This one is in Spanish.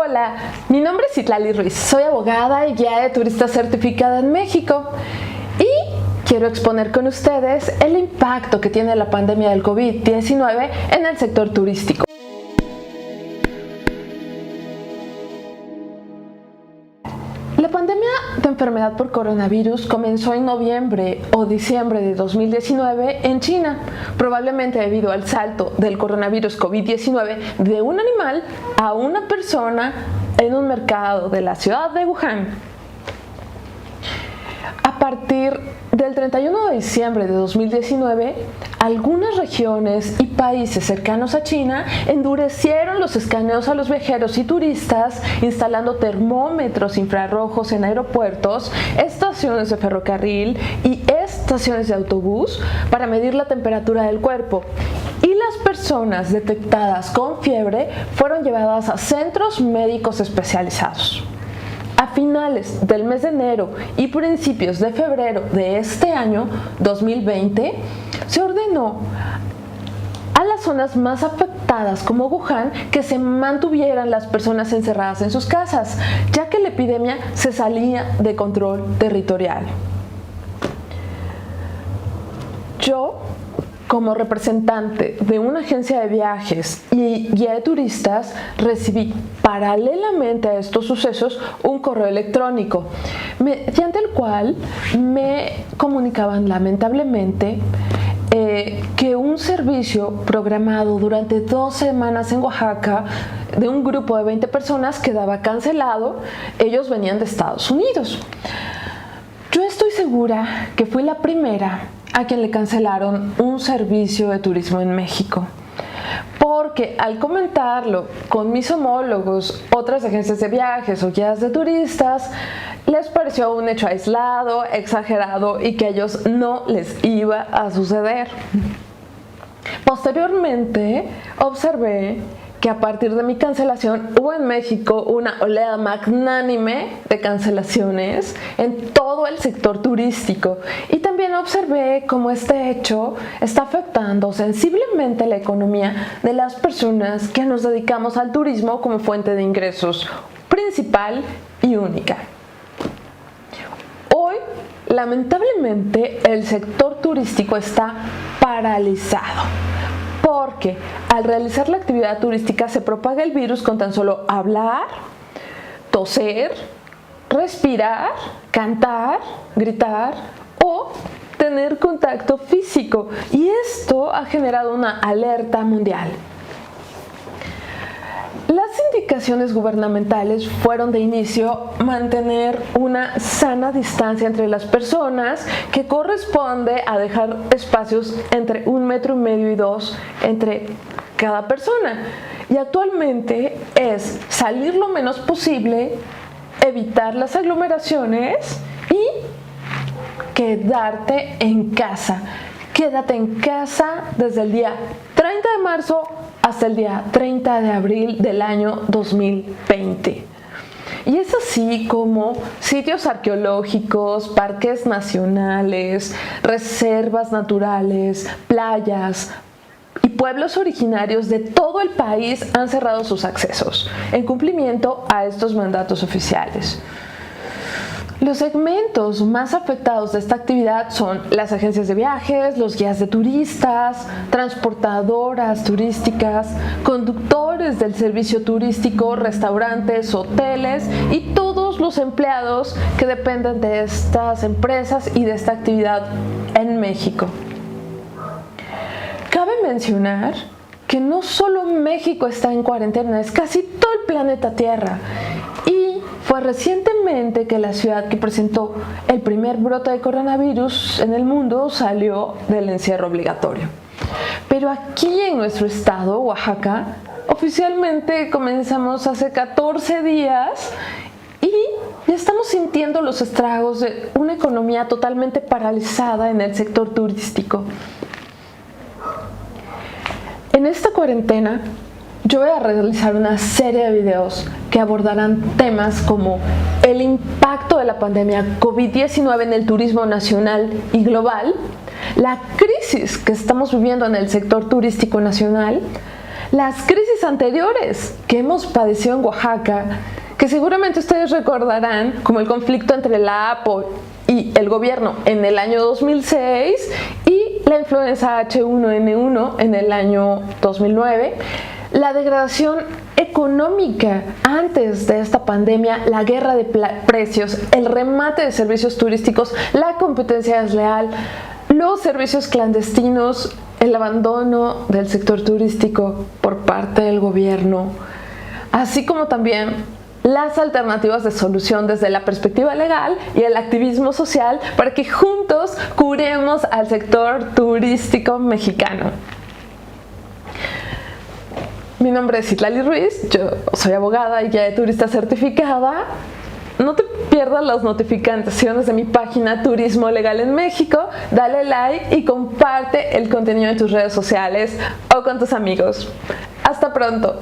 Hola, mi nombre es Citlali Ruiz, soy abogada y guía de turistas certificada en México y quiero exponer con ustedes el impacto que tiene la pandemia del COVID-19 en el sector turístico. La pandemia de enfermedad por coronavirus comenzó en noviembre o diciembre de 2019 en China, probablemente debido al salto del coronavirus COVID-19 de un animal a una persona en un mercado de la ciudad de Wuhan. A partir del 31 de diciembre de 2019, algunas regiones y países cercanos a China endurecieron los escaneos a los viajeros y turistas, instalando termómetros infrarrojos en aeropuertos, estaciones de ferrocarril y estaciones de autobús para medir la temperatura del cuerpo. Y las personas detectadas con fiebre fueron llevadas a centros médicos especializados. A finales del mes de enero y principios de febrero de este año 2020, se ordenó a las zonas más afectadas como Wuhan que se mantuvieran las personas encerradas en sus casas, ya que la epidemia se salía de control territorial. Yo, como representante de una agencia de viajes y guía de turistas, recibí paralelamente a estos sucesos un correo electrónico, mediante el cual me comunicaban lamentablemente que un servicio programado durante 2 semanas en Oaxaca de un grupo de 20 personas quedaba cancelado. Ellos venían de Estados Unidos. Yo estoy segura que fui la primera a quien le cancelaron un servicio de turismo en México, porque al comentarlo con mis homólogos, otras agencias de viajes o guías de turistas, les pareció un hecho aislado, exagerado y que a ellos no les iba a suceder. Posteriormente observé que a partir de mi cancelación hubo en México una oleada magnánime de cancelaciones en todo el sector turístico, y también observé cómo este hecho está afectando sensiblemente la economía de las personas que nos dedicamos al turismo como fuente de ingresos principal y única. Hoy, lamentablemente, el sector turístico está paralizado, porque al realizar la actividad turística se propaga el virus con tan solo hablar, toser, respirar, cantar, gritar o tener contacto físico, y esto ha generado una alerta mundial. Las indicaciones gubernamentales fueron de inicio mantener una sana distancia entre las personas, que corresponde a dejar espacios entre 1,5 metros y 2 entre cada persona. Y actualmente es salir lo menos posible, evitar las aglomeraciones y quedarte en casa. Quédate en casa desde el día 30 de marzo hasta el día 30 de abril del año 2020. Y es así como sitios arqueológicos, parques nacionales, reservas naturales, playas y pueblos originarios de todo el país han cerrado sus accesos en cumplimiento a estos mandatos oficiales. Los segmentos más afectados de esta actividad son las agencias de viajes, los guías de turistas, transportadoras turísticas, conductores del servicio turístico, restaurantes, hoteles y todos los empleados que dependen de estas empresas y de esta actividad en México. Cabe mencionar que no solo México está en cuarentena, es casi todo el planeta Tierra. Y fue recientemente que la ciudad que presentó el primer brote de coronavirus en el mundo salió del encierro obligatorio. Pero aquí en nuestro estado, Oaxaca, oficialmente comenzamos hace 14 días y ya estamos sintiendo los estragos de una economía totalmente paralizada en el sector turístico. En esta cuarentena, yo voy a realizar una serie de videos que abordarán temas como el impacto de la pandemia COVID-19 en el turismo nacional y global, la crisis que estamos viviendo en el sector turístico nacional, las crisis anteriores que hemos padecido en Oaxaca, que seguramente ustedes recordarán, como el conflicto entre la APO y el gobierno en el año 2006 y la influenza H1N1 en el año 2009, la degradación económica antes de esta pandemia, la guerra de precios, el remate de servicios turísticos, la competencia desleal, los servicios clandestinos, el abandono del sector turístico por parte del gobierno, así como también las alternativas de solución desde la perspectiva legal y el activismo social para que juntos curemos al sector turístico mexicano. Mi nombre es Itlali Ruiz, yo soy abogada y guía de turista certificada. No te pierdas las notificaciones de mi página Turismo Legal en México, dale like y comparte el contenido en tus redes sociales o con tus amigos. Hasta pronto.